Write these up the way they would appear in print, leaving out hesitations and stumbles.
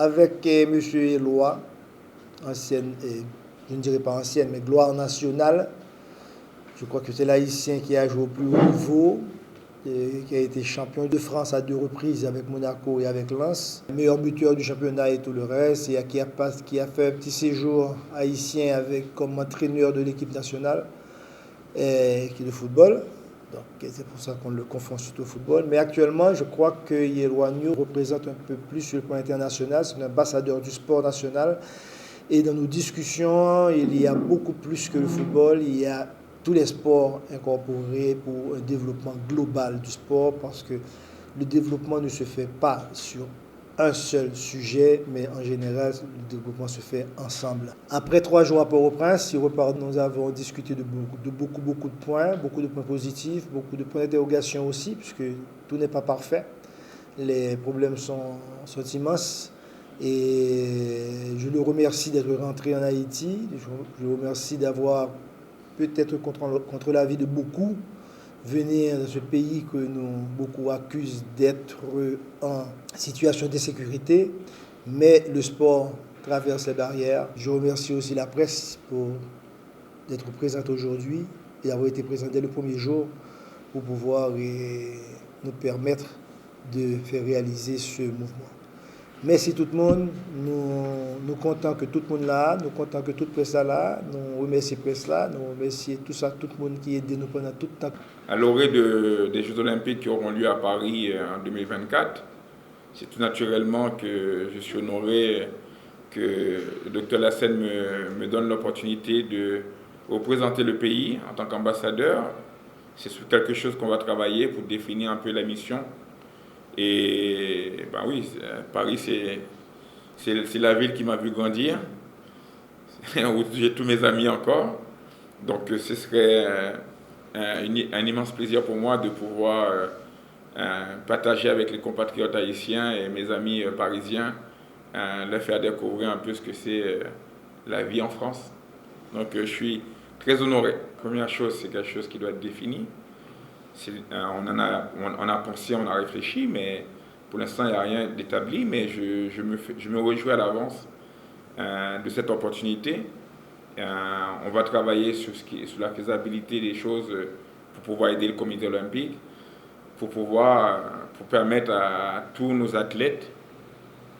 avec M. Eloi, ancienne, je ne dirais pas ancienne, mais gloire nationale. Je crois que c'est l'Haïtien qui a joué au plus haut niveau, qui a été champion de France à 2 reprises avec Monaco et avec Lens, meilleur buteur du championnat et tout le reste, et qui a fait un petit séjour haïtien comme entraîneur de l'équipe nationale qui est de football. Donc c'est pour ça qu'on le confond surtout au football. Mais actuellement, je crois que Yellois New représente un peu plus sur le plan international. C'est un ambassadeur du sport national. Et dans nos discussions, il y a beaucoup plus que le football. Il y a tous les sports incorporés pour un développement global du sport, parce que le développement ne se fait pas sur un seul sujet, mais en général, le développement se fait ensemble. Après 3 jours à Port-au-Prince, nous avons discuté de beaucoup de points positifs, beaucoup de points d'interrogation aussi, puisque tout n'est pas parfait. Les problèmes sont immenses. Et je le remercie d'être rentré en Haïti. Je le remercie d'avoir, peut-être contre l'avis de beaucoup, venir dans ce pays que beaucoup accusent d'être en situation d'insécurité, mais le sport traverse les barrières. Je remercie aussi la presse d'être présente aujourd'hui et d'avoir été présente dès le premier jour pour pouvoir nous permettre de faire réaliser ce mouvement. Merci tout le monde. Nous comptons que tout le monde là, nous comptons que toute presse là, nous remercions la presse là, nous remercions tout le monde qui a aidé nous pendant tout le temps. À l'orée des Jeux Olympiques qui auront lieu à Paris en 2024, c'est tout naturellement que je suis honoré que le Dr Lassène me donne l'opportunité de représenter le pays en tant qu'ambassadeur. C'est sur quelque chose qu'on va travailler pour définir un peu la mission. Et ben oui, Paris, c'est la ville qui m'a vu grandir, où j'ai tous mes amis encore. Donc ce serait un immense plaisir pour moi de pouvoir partager avec les compatriotes haïtiens et mes amis parisiens, leur faire découvrir un peu ce que c'est la vie en France. Donc je suis très honoré. Première chose, c'est quelque chose qui doit être défini. On a pensé, on a réfléchi, mais pour l'instant, il n'y a rien d'établi. Mais je me réjouis à l'avance de cette opportunité. On va travailler sur la faisabilité des choses pour pouvoir aider le comité olympique, pour permettre à tous nos athlètes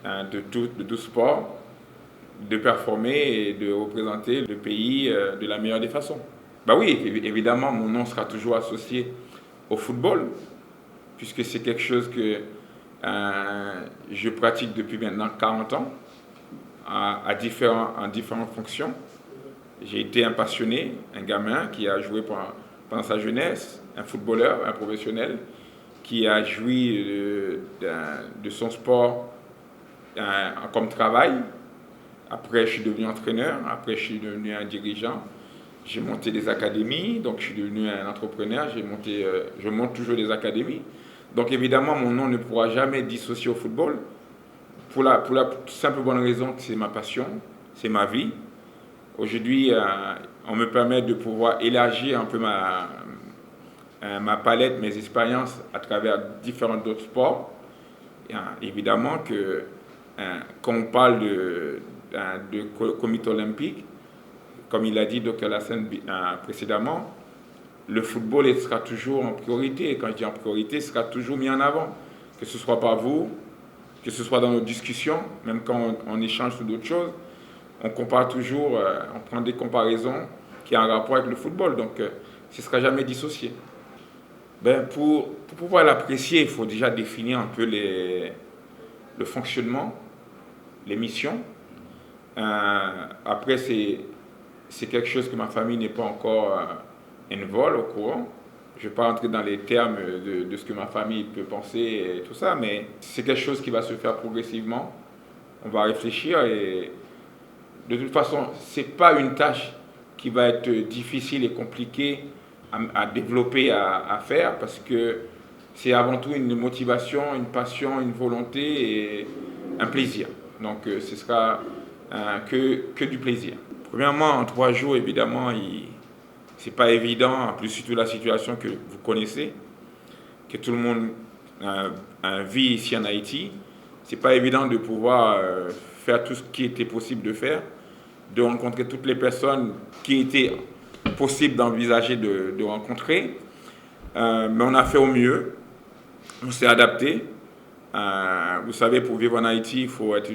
de tout sport de performer et de représenter le pays de la meilleure des façons. Bah oui, évidemment, mon nom sera toujours associé au football, puisque c'est quelque chose que je pratique depuis maintenant 40 ans, en différentes fonctions. J'ai été un passionné, un gamin qui a joué pendant sa jeunesse, un footballeur, un professionnel, qui a joui de son sport comme travail. Après, je suis devenu entraîneur, après, je suis devenu un dirigeant. J'ai monté des académies, donc je suis devenu un entrepreneur, je monte toujours des académies. Donc évidemment, mon nom ne pourra jamais être dissocié au football, pour la simple bonne raison que c'est ma passion, c'est ma vie. Aujourd'hui, on me permet de pouvoir élargir un peu ma palette, mes expériences à travers différents autres sports. Et, évidemment que quand on parle de comité olympique, comme il a dit Dr Lassène précédemment, le football sera toujours en priorité. Et quand je dis en priorité, il sera toujours mis en avant. Que ce soit par vous, que ce soit dans nos discussions, même quand on échange sur d'autres choses, on compare toujours, on prend des comparaisons qui ont un rapport avec le football. Donc, ce ne sera jamais dissocié. Pour pouvoir l'apprécier, il faut déjà définir un peu le fonctionnement, les missions. Après, c'est quelque chose que ma famille n'est pas encore au courant. Je ne vais pas rentrer dans les termes de ce que ma famille peut penser et tout ça, mais c'est quelque chose qui va se faire progressivement. On va réfléchir et de toute façon, ce n'est pas une tâche qui va être difficile et compliquée à développer, à faire, parce que c'est avant tout une motivation, une passion, une volonté et un plaisir. Donc ce sera que du plaisir. Premièrement, en 3 jours, évidemment, ce n'est pas évident, en plus surtout la situation que vous connaissez, que tout le monde vit ici en Haïti. c'est pas évident de pouvoir faire tout ce qui était possible de faire, de rencontrer toutes les personnes qui étaient possibles d'envisager de rencontrer. Mais on a fait au mieux, on s'est adapté. Vous savez, pour vivre en Haïti, il faut être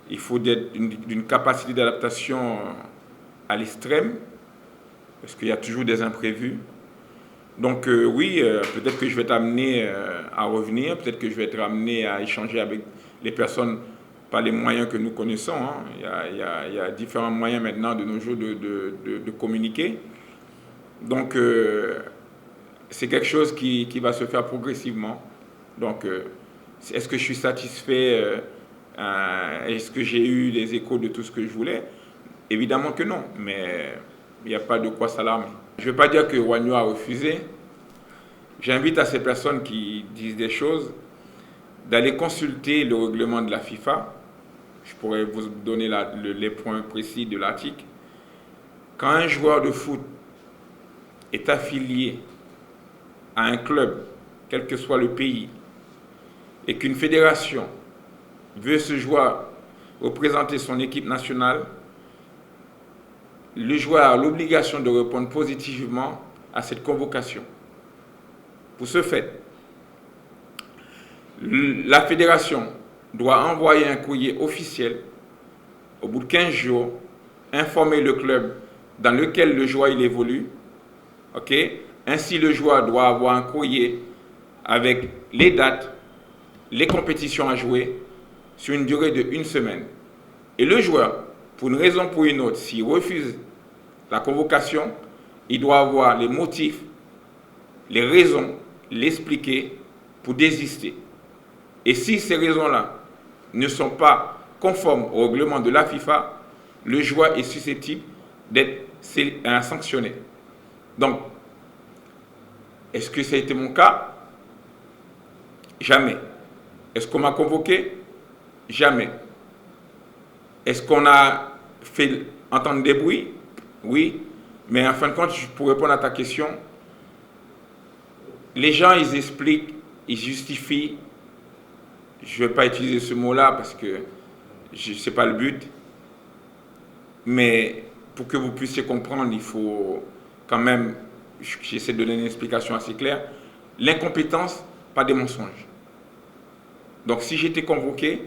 d'une capacité d'adaptation à l'extrême, parce qu'il y a toujours des imprévus. Donc oui, peut-être que je vais être amené à revenir, peut-être que je vais être amené à échanger avec les personnes par les moyens que nous connaissons. Hein. Il y a différents moyens maintenant de nos jours de communiquer. Donc c'est quelque chose qui va se faire progressivement. Donc est-ce que je suis satisfait? Est-ce que j'ai eu les échos de tout ce que je voulais? Évidemment que non, mais il n'y a pas de quoi s'alarmer. Je ne veux pas dire que Wagno a refusé. J'invite à ces personnes qui disent des choses d'aller consulter le règlement de la FIFA. Je pourrais vous donner les points précis de l'article. Quand un joueur de foot est affilié à un club, quel que soit le pays, et qu'une fédération veut ce joueur représenter son équipe nationale, le joueur a l'obligation de répondre positivement à cette convocation. Pour ce fait, la fédération doit envoyer un courrier officiel au bout de 15 jours, informer le club dans lequel le joueur il évolue. Okay? Ainsi, le joueur doit avoir un courrier avec les dates, les compétitions à jouer sur une durée de 1 semaine. Et le joueur, pour une raison ou pour une autre, s'il refuse la convocation, il doit avoir les motifs, les raisons, l'expliquer pour désister. Et si ces raisons-là ne sont pas conformes au règlement de la FIFA, le joueur est susceptible d'être sanctionné. Donc, est-ce que ça a été mon cas? Jamais. Est-ce qu'on m'a convoqué? Jamais. Est-ce qu'on a fait entendre des bruits? Oui. Mais en fin de compte, pour répondre à ta question, les gens, ils expliquent, ils justifient. Je ne vais pas utiliser ce mot-là parce que ce n'est pas le but. Mais pour que vous puissiez comprendre, il faut quand même, j'essaie de donner une explication assez claire, l'incompétence, pas des mensonges. Donc si j'étais convoqué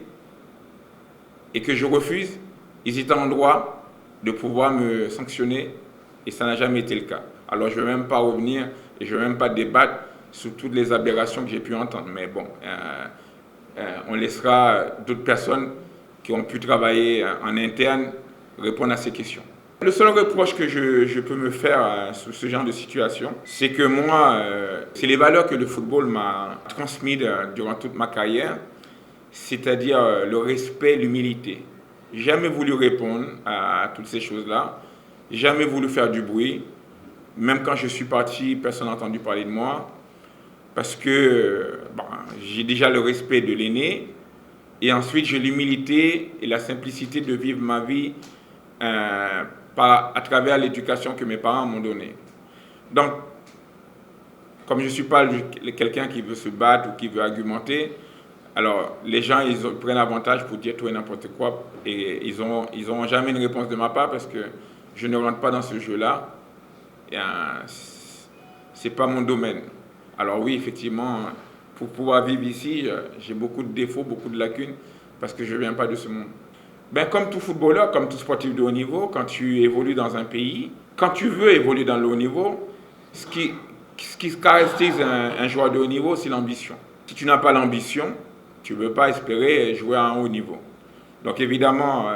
et que je refuse, ils étaient en droit de pouvoir me sanctionner et ça n'a jamais été le cas. Alors je ne vais même pas revenir et je ne vais même pas débattre sur toutes les aberrations que j'ai pu entendre. Mais bon, on laissera d'autres personnes qui ont pu travailler en interne répondre à ces questions. Le seul reproche que je peux me faire sur ce genre de situation, c'est que moi, c'est les valeurs que le football m'a transmises durant toute ma carrière, c'est-à-dire le respect, l'humilité. J'ai jamais voulu répondre à toutes ces choses-là, j'ai jamais voulu faire du bruit. Même quand je suis parti, personne n'a entendu parler de moi, parce que j'ai déjà le respect de l'aîné, et ensuite j'ai l'humilité et la simplicité de vivre ma vie à travers l'éducation que mes parents m'ont donnée. Donc, comme je ne suis pas quelqu'un qui veut se battre ou qui veut argumenter, alors les gens ils prennent avantage pour dire tout et n'importe quoi et ils n'auront jamais une réponse de ma part parce que je ne rentre pas dans ce jeu-là. Ce n'est pas mon domaine. Alors oui, effectivement, pour pouvoir vivre ici, j'ai beaucoup de défauts, beaucoup de lacunes parce que je ne viens pas de ce monde. Ben, comme tout footballeur, comme tout sportif de haut niveau, quand tu évolues dans un pays, quand tu veux évoluer dans le haut niveau, ce qui caractérise un joueur de haut niveau, c'est l'ambition. Si tu n'as pas l'ambition, tu ne peux pas espérer jouer à un haut niveau. Donc évidemment,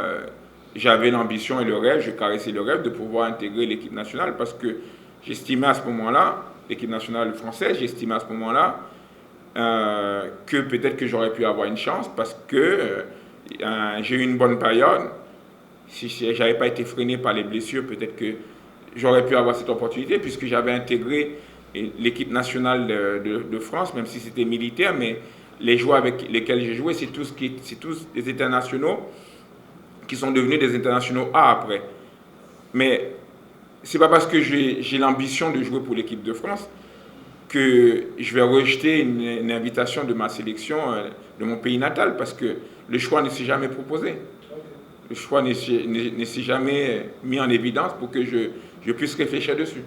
j'avais l'ambition et le rêve, je caressais le rêve de pouvoir intégrer l'équipe nationale parce que j'estimais à ce moment-là, l'équipe nationale française, j'estimais à ce moment-là que peut-être que j'aurais pu avoir une chance parce que j'ai eu une bonne période. Si je n'avais pas été freiné par les blessures, peut-être que j'aurais pu avoir cette opportunité puisque j'avais intégré l'équipe nationale de France, même si c'était militaire, mais les joueurs avec lesquels j'ai joué, c'est tous des internationaux qui sont devenus des internationaux A après. Mais ce n'est pas parce que j'ai l'ambition de jouer pour l'équipe de France que je vais rejeter une invitation de ma sélection de mon pays natal parce que le choix ne s'est jamais proposé. Le choix ne s'est jamais mis en évidence pour que je puisse réfléchir dessus.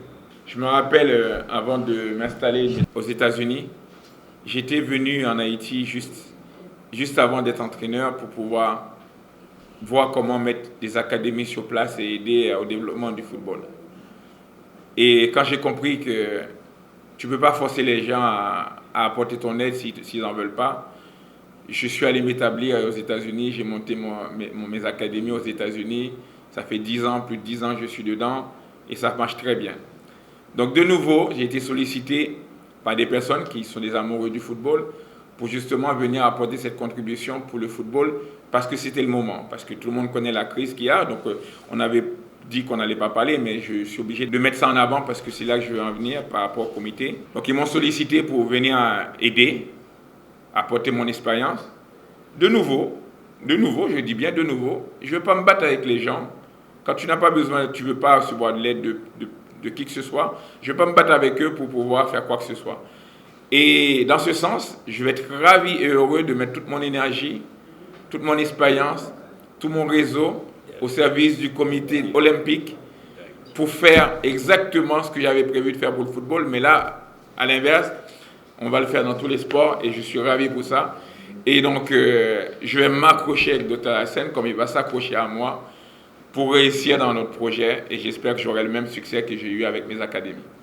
Je me rappelle, avant de m'installer aux États-Unis, j'étais venu en Haïti juste avant d'être entraîneur pour pouvoir voir comment mettre des académies sur place et aider au développement du football. Et quand j'ai compris que tu ne peux pas forcer les gens à apporter ton aide s'ils n'en veulent pas, je suis allé m'établir aux États-Unis, j'ai monté mes académies aux États-Unis. Ça fait 10 ans, plus de 10 ans que je suis dedans et ça marche très bien. Donc de nouveau, j'ai été sollicité par des personnes qui sont des amoureux du football pour justement venir apporter cette contribution pour le football parce que c'était le moment, parce que tout le monde connaît la crise qu'il y a. Donc on avait dit qu'on n'allait pas parler, mais je suis obligé de mettre ça en avant parce que c'est là que je veux en venir par rapport au comité. Donc ils m'ont sollicité pour venir aider, apporter mon expérience. De nouveau, je dis bien de nouveau, je ne veux pas me battre avec les gens. Quand tu n'as pas besoin, tu ne veux pas recevoir de l'aide de qui que ce soit, je ne vais pas me battre avec eux pour pouvoir faire quoi que ce soit. Et dans ce sens, je vais être ravi et heureux de mettre toute mon énergie, toute mon expérience, tout mon réseau au service du comité olympique pour faire exactement ce que j'avais prévu de faire pour le football. Mais là, à l'inverse, on va le faire dans tous les sports et je suis ravi pour ça. Et donc, je vais m'accrocher avec Dr Hassen comme il va s'accrocher à moi pour réussir dans notre projet et j'espère que j'aurai le même succès que j'ai eu avec mes académies.